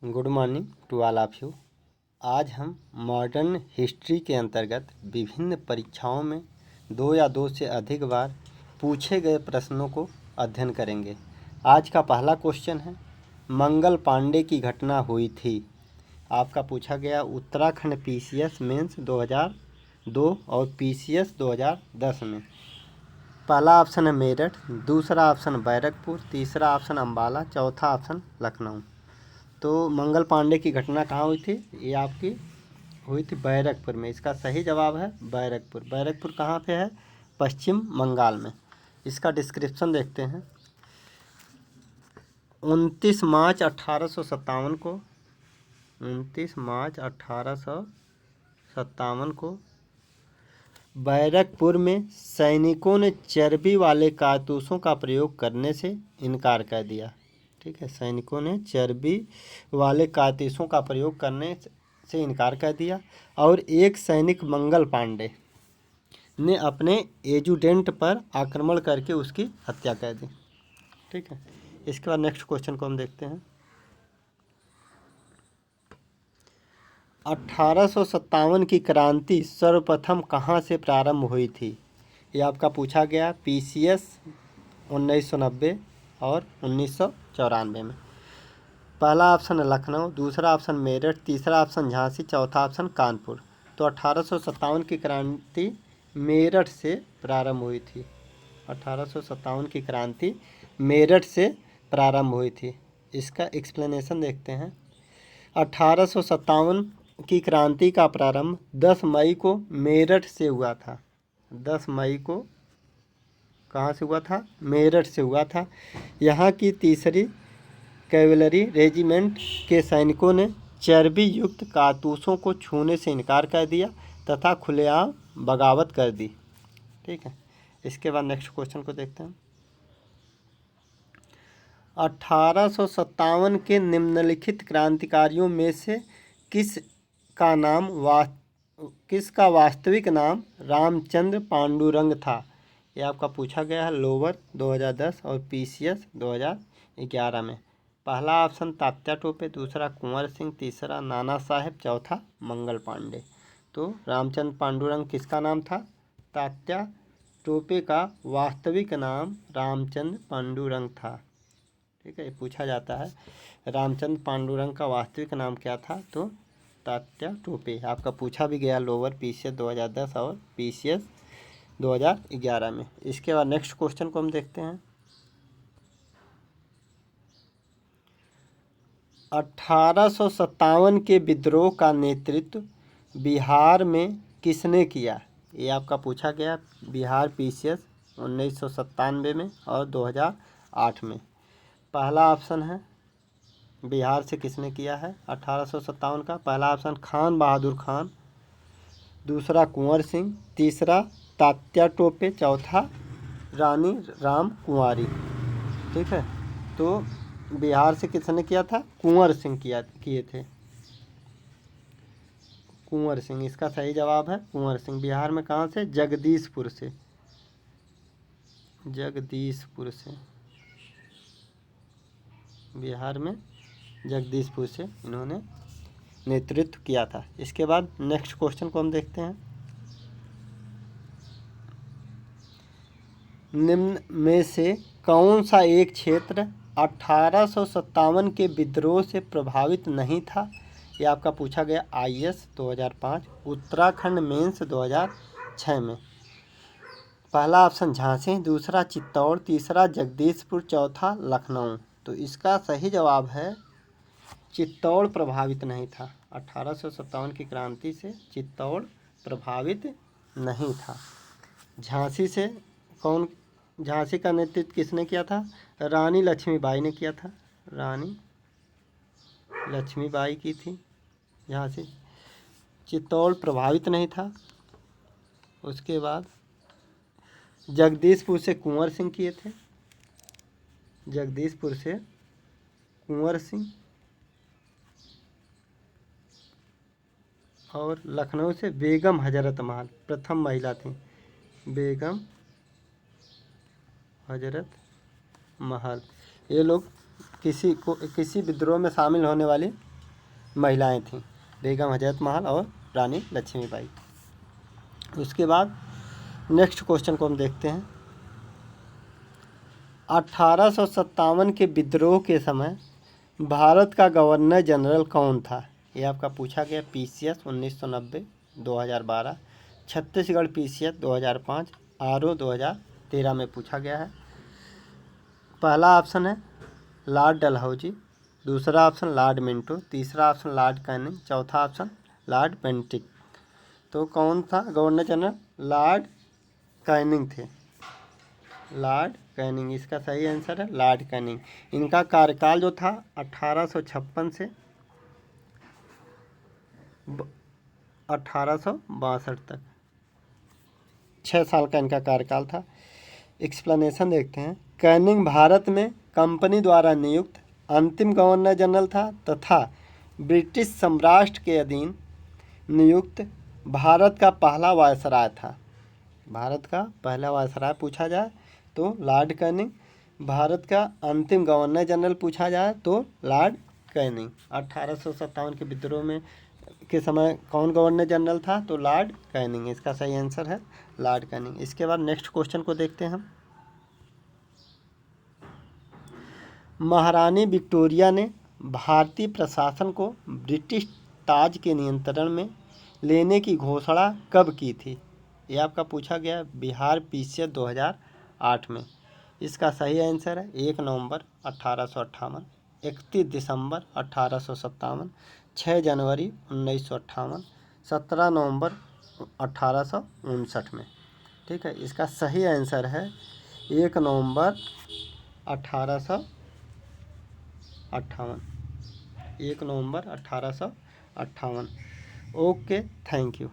Good morning to all of you. आज हम modern history के अंतर्गत विभिन्न परीक्षाओं में 2 या 2 से अधिक बार पूछे गए प्रश्नों को अध्ययन करेंगे। आज का पहला क्वेश्चन है, मंगल पांडे की घटना हुई थी। आपका पूछा गया उत्तराखंड पीसीएस मेंस 2002 और पीसीएस 2010 में। पहला ऑप्शन है मेरठ, दूसरा ऑप्शन बैरकपुर, तीसरा ऑप्शन अम्बाला, चौथा ऑप्शन लखनऊ। तो मंगल पांडे की घटना कहाँ हुई थी? ये आपकी हुई थी बैरकपुर में। इसका सही जवाब है बैरकपुर। बैरकपुर कहाँ पे है? पश्चिम बंगाल में। इसका डिस्क्रिप्शन देखते हैं। 29 मार्च 1857 को 29 मार्च 1857 को बैरकपुर में सैनिकों ने चर्बी वाले कारतूसों का प्रयोग करने से इनकार कर दिया। ठीक है, सैनिकों ने चर्बी वाले कारतूसों का प्रयोग करने से इनकार कर दिया और एक सैनिक मंगल पांडे ने अपने एजुटेंट पर आक्रमण करके उसकी हत्या कर दी। ठीक है, इसके बाद नेक्स्ट क्वेश्चन को हम देखते हैं। 1857 की क्रांति सर्वप्रथम कहाँ से प्रारंभ हुई थी? ये आपका पूछा गया पीसीएस 1990 और 1994 में। पहला ऑप्शन है लखनऊ, दूसरा ऑप्शन मेरठ, तीसरा ऑप्शन झांसी, चौथा ऑप्शन कानपुर। तो 1857 की क्रांति मेरठ से प्रारंभ हुई थी। 1857 की क्रांति मेरठ से प्रारंभ हुई थी। इसका एक्सप्लेनेशन देखते हैं। 1857 की क्रांति का प्रारंभ 10 मई को मेरठ से हुआ था। 10 मई को कहाँ से हुआ था? मेरठ से हुआ था। यहाँ की तीसरी कैवलरी रेजिमेंट के सैनिकों ने चर्बी युक्त कारतूसों को छूने से इनकार कर दिया तथा खुलेआम बगावत कर दी। ठीक है, इसके बाद नेक्स्ट क्वेश्चन को देखते हैं। 1857 के निम्नलिखित क्रांतिकारियों में से किसका वास्तविक नाम रामचंद्र पांडुरंग था? यह आपका पूछा गया है लोअर 2010 और पीसीएस 2011 में। पहला ऑप्शन तात्या टोपे, दूसरा कुंवर सिंह, तीसरा नाना साहेब, चौथा मंगल पांडे। तो रामचंद्र पांडुरंग किसका नाम था? तात्या टोपे का वास्तविक नाम रामचंद्र पांडुरंग था। ठीक है, ये पूछा जाता है रामचंद्र पांडुरंग का वास्तविक नाम क्या था? तो तात्या टोपे। आपका पूछा भी गया लोअर पीसीएस 2010 और पीसीएस 2011 में। इसके बाद नेक्स्ट क्वेश्चन को हम देखते हैं। 1857 के विद्रोह का नेतृत्व बिहार में किसने किया? ये आपका पूछा गया बिहार पीसीएस 1997 में और 2008 में। पहला ऑप्शन है बिहार से किसने किया है 1857 का? पहला ऑप्शन खान बहादुर खान, दूसरा कुंवर सिंह, तीसरा तात्या टोपे, चौथा रानी राम कुंवारी। ठीक है, तो बिहार से किसने किया था? कुंवर सिंह किए थे। कुंवर सिंह इसका सही जवाब है कुंवर सिंह। बिहार में कहाँ से? जगदीशपुर से। जगदीशपुर से बिहार में जगदीशपुर से इन्होंने नेतृत्व किया था। इसके बाद नेक्स्ट क्वेश्चन को हम देखते हैं। निम्न में से कौन सा एक क्षेत्र 1857 के विद्रोह से प्रभावित नहीं था? ये आपका पूछा गया आईएएस 2005, उत्तराखंड मेंस 2006 में। पहला ऑप्शन झांसी, दूसरा चित्तौड़, तीसरा जगदीशपुर, चौथा लखनऊ। तो इसका सही जवाब है चित्तौड़ प्रभावित नहीं था। 1857 की क्रांति से चित्तौड़ प्रभावित नहीं था। झांसी का नेतृत्व किसने किया था? रानी लक्ष्मीबाई ने किया था। रानी लक्ष्मीबाई की थी झांसी। चित्तौड़ प्रभावित नहीं था। उसके बाद जगदीशपुर से कुंवर सिंह किए थे। जगदीशपुर से कुंवर सिंह और लखनऊ से बेगम हजरत महल प्रथम महिला थी। बेगम हजरत महल। ये लोग किसी विद्रोह में शामिल होने वाली महिलाएं थीं, बेगम हजरत महल और रानी लक्ष्मीबाई। उसके बाद नेक्स्ट क्वेश्चन को हम देखते हैं। 1857 के विद्रोह के समय भारत का गवर्नर जनरल कौन था? ये आपका पूछा गया। पीसीएस 1990, 2012, छत्तीसगढ़ पीसीएस 2005, आरओ 2013 में पूछा गया है। पहला ऑप्शन है लॉर्ड डलहौजी, दूसरा ऑप्शन लॉर्ड मिंटो, तीसरा ऑप्शन लॉर्ड कैनिंग, चौथा ऑप्शन लॉर्ड बेंटिक। तो कौन था गवर्नर जनरल? लॉर्ड कैनिंग थे, लॉर्ड कैनिंग इसका सही आंसर है, लॉर्ड कैनिंग। इनका कार्यकाल जो था 1856 से 1862 तक, 6 साल का इनका कार्यकाल था। एक्सप्लेनेशन देखते हैं। कैनिंग भारत में कंपनी द्वारा नियुक्त अंतिम गवर्नर जनरल था तथा ब्रिटिश साम्राज्य के अधीन नियुक्त भारत का पहला वायसराय था। भारत का पहला वायसराय पूछा जाए तो लॉर्ड कैनिंग, भारत का अंतिम गवर्नर जनरल पूछा जाए तो लॉर्ड कैनिंग। 1857 के विद्रोह में के समय कौन गवर्नर जनरल था? तो लॉर्ड कैनिंग, इसका सही आंसर है लॉर्ड कैनिंग। इसके बाद नेक्स्ट क्वेश्चन को देखते हैं हम। महारानी विक्टोरिया ने भारतीय प्रशासन को ब्रिटिश ताज के नियंत्रण में लेने की घोषणा कब की थी? यह आपका पूछा गया बिहार पीसीएस 2008 में। इसका सही आंसर है 1 नवंबर 1858, 31 दिसंबर 1857, 6 जनवरी 1958, 17 नवंबर 1859 में। ठीक है, इसका सही आंसर है 1 नवंबर 1858, 1 नवंबर 1858। Okay, thank you.